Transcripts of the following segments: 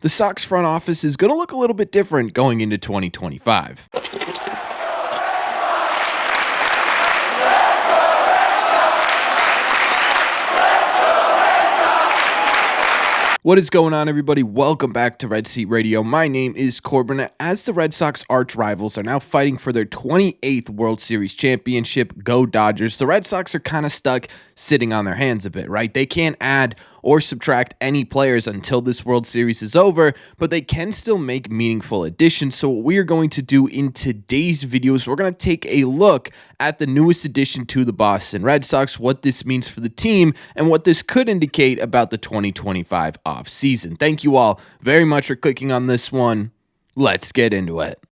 The Sox front office is going to look a little bit different going into 2025. What is going on, everybody? Welcome back to Red Seat Radio. My name is Corbin. As the Red Sox arch rivals are now fighting for their 28th World Series championship, go Dodgers, the Red Sox are kind of stuck sitting on their hands a bit, right? They can't add or subtract any players until this World Series is over, but they can still make meaningful additions. So what we are going to do in today's video is we're going to take a look at the newest addition to the Boston Red Sox, what this means for the team, and what this could indicate about the 2025 offseason. Thank you all very much for clicking on this one. Let's get into it.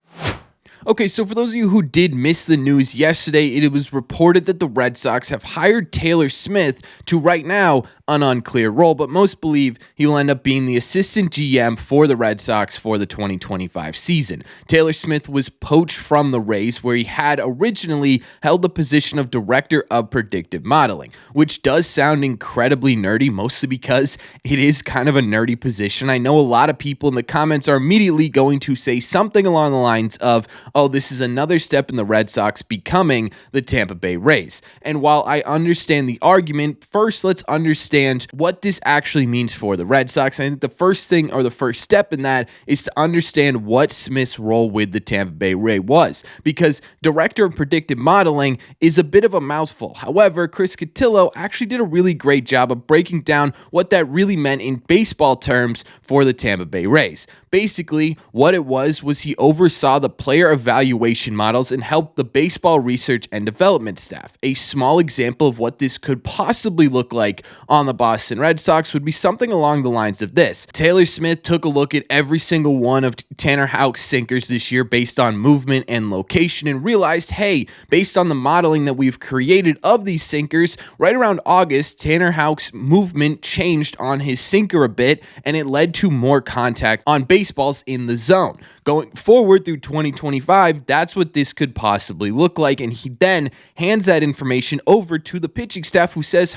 Okay, so for those of you who did miss the news yesterday, it was reported that the Red Sox have hired Taylor Smith to right now an unclear role, but most believe he will end up being the assistant GM for the Red Sox for the 2025 season. Taylor Smith was poached from the Rays, where he had originally held the position of director of predictive modeling, which does sound incredibly nerdy, mostly because it is kind of a nerdy position. I know a lot of people in the comments are immediately going to say something along the lines of, oh, this is another step in the Red Sox becoming the Tampa Bay Rays. And while I understand the argument, first let's understand what this actually means for the Red Sox. I think the first thing, or the first step in that, is to understand what Smith's role with the Tampa Bay Rays was, because director of predictive modeling is a bit of a mouthful. However, Chris Cotillo actually did a really great job of breaking down what that really meant in baseball terms for the Tampa Bay Rays. Basically, what it was he oversaw the player evaluation models and helped the baseball research and development staff. A small example of what this could possibly look like on the Boston Red Sox would be something along the lines of this. Taylor Smith took a look at every single one of Tanner Houck's sinkers this year based on movement and location and realized, hey, based on the modeling that we've created of these sinkers, right around August, Tanner Houck's movement changed on his sinker a bit, and it led to more contact on baseballs in the zone. Going forward through 2025, that's what this could possibly look like, and he then hands that information over to the pitching staff, who says,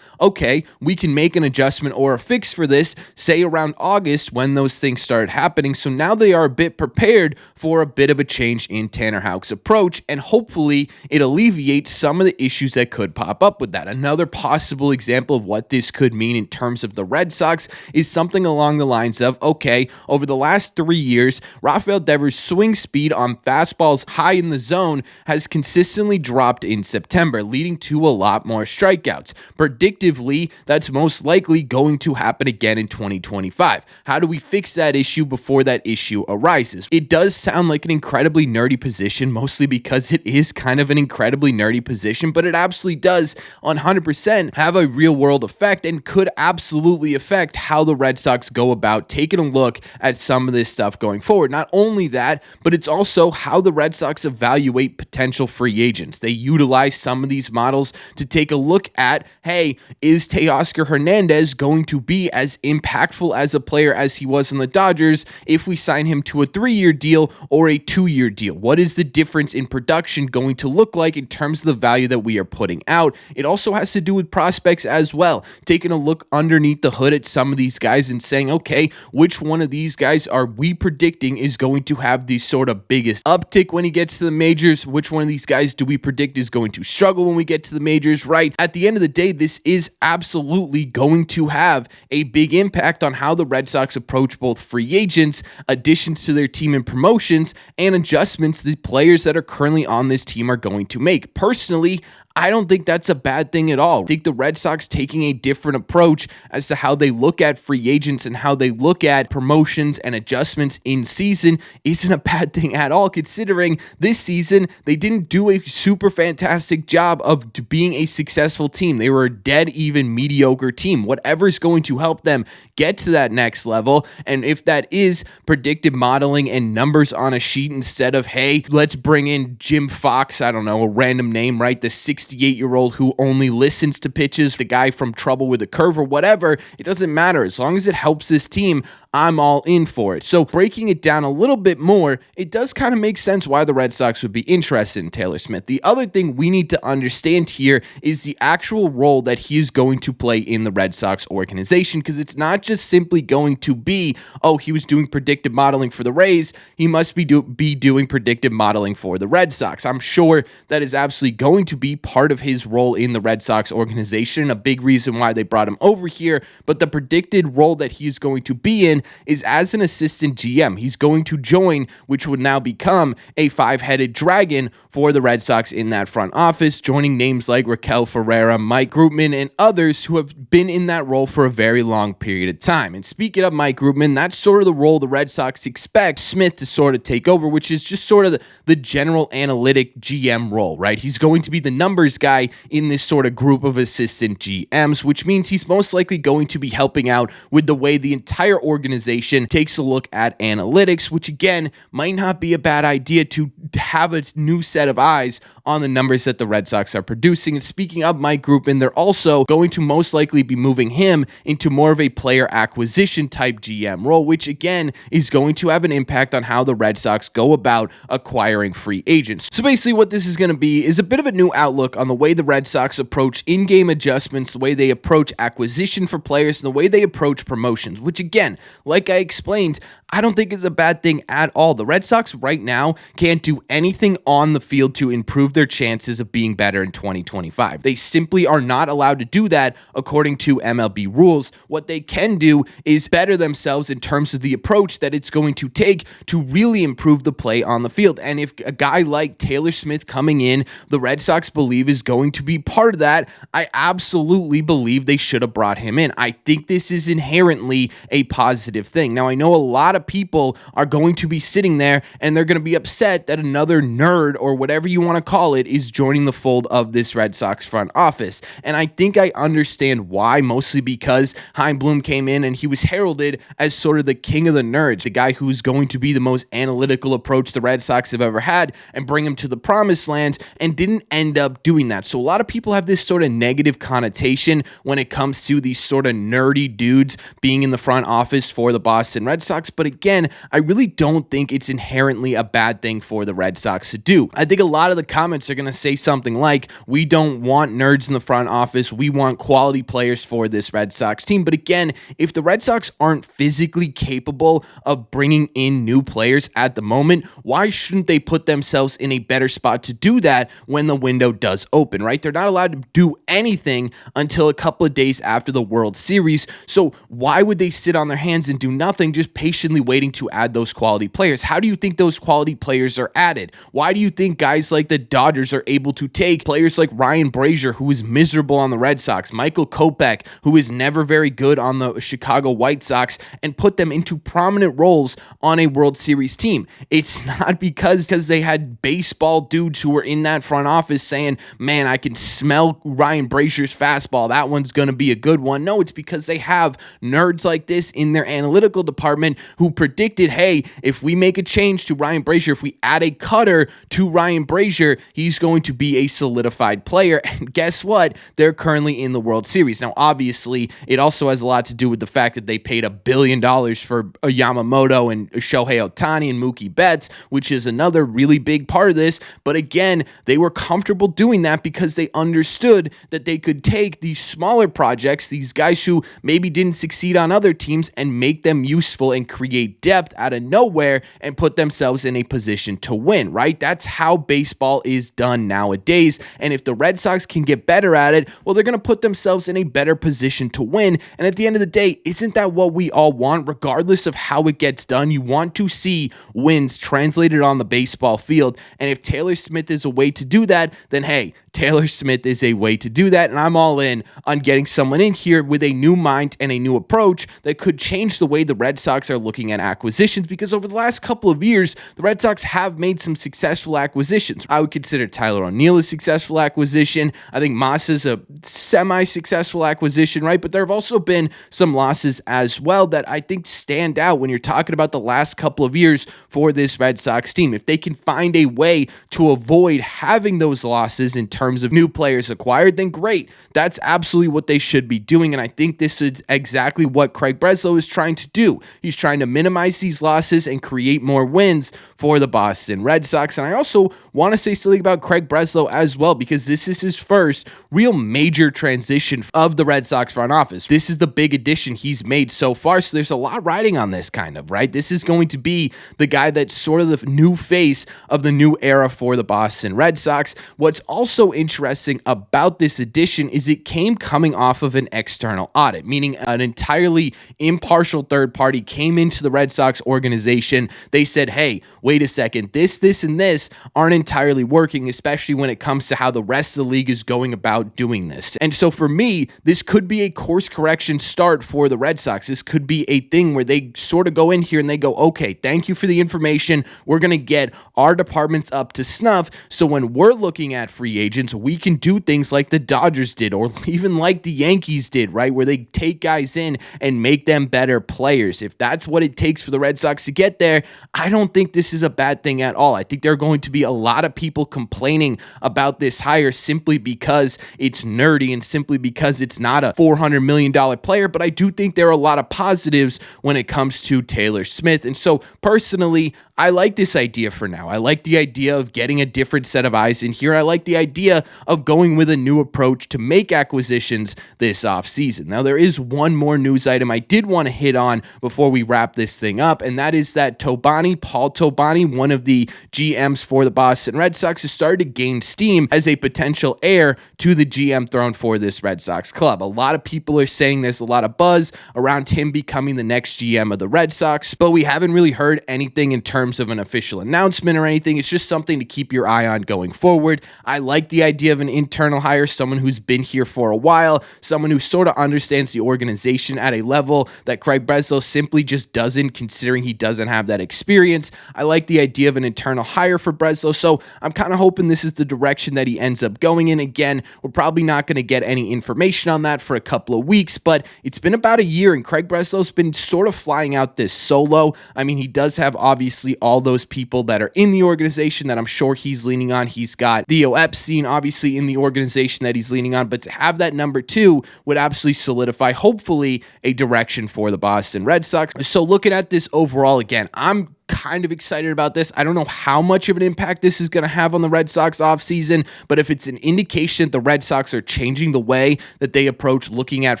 okay, we can make an adjustment or a fix for this, say around August when those things started happening. So now they are a bit prepared for a bit of a change in Tanner Houck's approach, and hopefully it alleviates some of the issues that could pop up with that. Another possible example of what this could mean in terms of the Red Sox is something along the lines of, okay, over the last 3 years, Rafael Devers' swing speed on fastballs high in the zone has consistently dropped in September, leading to a lot more strikeouts. Predictively, that's most likely going to happen again in 2025. How do we fix that issue before that issue arises? It does sound like an incredibly nerdy position, mostly because it is kind of an incredibly nerdy position, but it absolutely does 100% have a real world effect and could absolutely affect how the Red Sox go about taking a look at some of this stuff going forward. Not only that, but it's also how the Red Sox evaluate potential free agents. They utilize some of these models to take a look at, hey, is Teoscar Hernandez going to be as impactful as a player as he was in the Dodgers if we sign him to a 3-year deal or a 2-year deal? What is the difference in production going to look like in terms of the value that we are putting out? It also has to do with prospects as well. Taking a look underneath the hood at some of these guys and saying, okay, which one of these guys are we predicting is going to have the sort of biggest uptick when he gets to the majors? Which one of these guys do we predict is going to struggle when we get to the majors, right? At the end of the day, this is absolutely going to have a big impact on how the Red Sox approach both free agents, additions to their team and promotions, and adjustments the players that are currently on this team are going to make. Personally, I don't think that's a bad thing at all. I think the Red Sox taking a different approach as to how they look at free agents and how they look at promotions and adjustments in season isn't a bad thing at all, considering this season they didn't do a super fantastic job of being a successful team. They were a dead even mediocre team. Whatever is going to help them get to that next level, and if that is predictive modeling and numbers on a sheet instead of, hey, let's bring in Jim Fox, I don't know, a random name, right? The 6 68-year-old who only listens to pitches, the guy from Trouble with a Curve or whatever. It doesn't matter. As long as it helps this team, I'm all in for it. So breaking it down a little bit more, it does kind of make sense why the Red Sox would be interested in Taylor Smith. The other thing we need to understand here is the actual role that he is going to play in the Red Sox organization, because it's not just simply going to be, oh, he was doing predictive modeling for the Rays, he must be doing predictive modeling for the Red Sox. I'm sure that is absolutely going to be part of his role in the Red Sox organization, a big reason why they brought him over here, but the predicted role that he is going to be in is as an assistant GM. He's going to join, which would now become a five-headed dragon for the Red Sox in that front office, joining names like Raquel Ferreira, Mike Groopman, and others who have been in that role for a very long period of time. And speaking of Mike Groopman, that's sort of the role the Red Sox expect Smith to sort of take over, which is just sort of the general analytic GM role, right? He's going to be the numbers guy in this sort of group of assistant GMs, which means he's most likely going to be helping out with the way the entire organization takes a look at analytics, which again might not be a bad idea to have a new set of eyes on the numbers that the Red Sox are producing. And speaking of Mike Groopman, they're also going to most likely be moving him into more of a player acquisition type GM role, which again is going to have an impact on how the Red Sox go about acquiring free agents. So basically what this is going to be is a bit of a new outlook on the way the Red Sox approach in-game adjustments, the way they approach acquisition for players, and the way they approach promotions, which again, like I explained, I don't think it's a bad thing at all. The Red Sox right now can't do anything on the field to improve their chances of being better in 2025. They simply are not allowed to do that according to MLB rules. What they can do is better themselves in terms of the approach that it's going to take to really improve the play on the field. And if a guy like Taylor Smith coming in, the Red Sox believe is going to be part of that, I absolutely believe they should have brought him in. I think this is inherently a positive thing. Now, I know a lot of people are going to be sitting there and they're going to be upset that another nerd or whatever you want to call it is joining the fold of this Red Sox front office. And I think I understand why, mostly because Chaim Bloom came in and he was heralded as sort of the king of the nerds, the guy who's going to be the most analytical approach the Red Sox have ever had and bring him to the promised land, and didn't end up doing that. So a lot of people have this sort of negative connotation when it comes to these sort of nerdy dudes being in the front office for the Boston Red Sox. But again, I really don't think it's inherently a bad thing for the Red Sox to do. I think a lot of the comments are going to say something like, we don't want nerds in the front office, we want quality players for this Red Sox team. But again, if the Red Sox aren't physically capable of bringing in new players at the moment, why shouldn't they put themselves in a better spot to do that when the window does open, right? They're not allowed to do anything until a couple of days after the World Series. So why would they sit on their hands and do nothing, just patiently waiting to add those quality players? How do you think those quality players are added? Why do you think guys like the Dodgers are able to take players like Ryan Brazier, who is miserable on the Red Sox, Michael Kopech, who is never very good on the Chicago White Sox, and put them into prominent roles on a World Series team? It's not because they had baseball dudes who were in that front office saying, man, I can smell Ryan Brazier's fastball, that one's going to be a good one. No, it's because they have nerds like this in their analytical department who predicted, hey, if we make a change to Ryan Brazier, if we add a cutter to Ryan Brazier, he's going to be a solidified player. And guess what? They're currently in the World Series. Now, obviously, it also has a lot to do with the fact that they paid $1 billion for Yamamoto and Shohei Ohtani and Mookie Betts, which is another really big part of this. But again, they were comfortable doing that because they understood that they could take these smaller projects, these guys who maybe didn't succeed on other teams, and make them useful and create depth out of nowhere and put themselves in a position to win, right? That's how baseball is done nowadays. And if the Red Sox can get better at it, well, they're going to put themselves in a better position to win. And at the end of the day, isn't that what we all want? Regardless of how it gets done, you want to see wins translated on the baseball field. And if Taylor Smith is a way to do that, then hey, Taylor Smith is a way to do that. And I'm all in on getting someone in here with a new mind and a new approach that could change the way the Red Sox are looking at acquisitions, because over the last couple of years, the Red Sox have made some successful acquisitions. I would consider Tyler O'Neill a successful acquisition. I think Moss is a semi-successful acquisition, right? But there have also been some losses as well that I think stand out when you're talking about the last couple of years for this Red Sox team. If they can find a way to avoid having those losses is in terms of new players acquired, then great. That's absolutely what they should be doing. And I think this is exactly what Craig Breslow is trying to do. He's trying to minimize these losses and create more wins for the Boston Red Sox. And I also want to say something about Craig Breslow as well, because this is his first real major transition of the Red Sox front office. This is the big addition he's made so far. So there's a lot riding on this kind of, right? This is going to be the guy that's sort of the new face of the new era for the Boston Red Sox. What's also interesting about this addition is it came coming off of an external audit, meaning an entirely impartial third party came into the Red Sox organization. They said, hey, wait a second, this, and this aren't entirely working, especially when it comes to how the rest of the league is going about doing this. And so for me, this could be a course correction start for the Red Sox. This could be a thing where they sort of go in here and they go, okay, thank you for the information. We're going to get our departments up to snuff. So when we're looking at free agents, we can do things like the Dodgers did, or even like the Yankees did, right? Where they take guys in and make them better players. If that's what it takes for the Red Sox to get there, I don't think this is a bad thing at all. I think there are going to be a lot of people complaining about this hire simply because it's nerdy and simply because it's not a $400 million player. But I do think there are a lot of positives when it comes to Taylor Smith. And so personally, I like this idea for now. I like the idea of getting a different set of eyes in here. I like the idea of going with a new approach to make acquisitions this offseason. Now, there is one more news item I did want to hit on before we wrap this thing up, and that is that Paul Tobani, one of the GMs for the Boston Red Sox, has started to gain steam as a potential heir to the GM throne for this Red Sox club. A lot of people are saying there's a lot of buzz around him becoming the next GM of the Red Sox, but we haven't really heard anything in terms of an official announcement or anything. It's just something to keep your eye on going forward. I like the idea of an internal hire, someone who's been here for a while, someone who sort of understands the organization at a level that Craig Breslow simply just doesn't, considering he doesn't have that experience. I like the idea of an internal hire for Breslow, so I'm kind of hoping this is the direction that he ends up going in. Again, we're probably not going to get any information on that for a couple of weeks, but it's been about a year, and Craig Breslow's been sort of flying out this solo. I mean, he does have obviously all those people that are in the organization that I'm sure he's leaning on. He's got Theo Epstein, obviously, in the organization that he's leaning on, but to have that number two would absolutely solidify, hopefully, a direction for the Boston Red Sox. So looking at this overall, again, I'm kind of excited about this. I don't know how much of an impact this is going to have on the Red Sox offseason, but if it's an indication that the Red Sox are changing the way that they approach looking at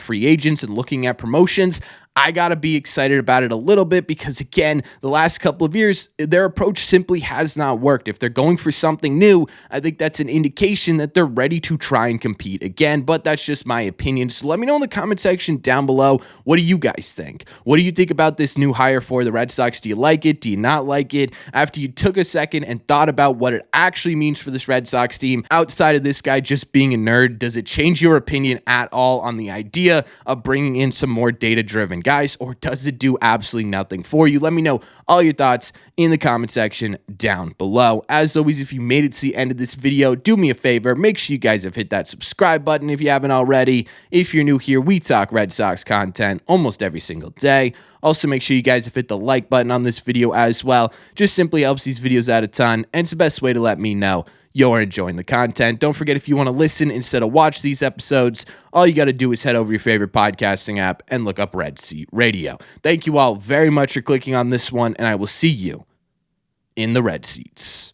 free agents and looking at promotions, I got to be excited about it a little bit because, again, the last couple of years, their approach simply has not worked. If they're going for something new, I think that's an indication that they're ready to try and compete again, but that's just my opinion. So let me know in the comment section down below, what do you guys think? What do you think about this new hire for the Red Sox? Do you like it? Do you not like it? After you took a second and thought about what it actually means for this Red Sox team, outside of this guy just being a nerd, does it change your opinion at all on the idea of bringing in some more data-driven guys, or does it do absolutely nothing for you? Let me know all your thoughts in the comment section down below. As always, if you made it to the end of this video, do me a favor, make sure you guys have hit that subscribe button if you haven't already. If you're new here, we talk Red Sox content almost every single day. Also, make sure you guys have hit the like button on this video as well. Just simply helps these videos out a ton, and it's the best way to let me know you're enjoying the content. Don't forget, if you want to listen instead of watch these episodes, all you got to do is head over your favorite podcasting app and look up Red Seat Radio. Thank you all very much for clicking on this one, and I will see you in the Red Seats.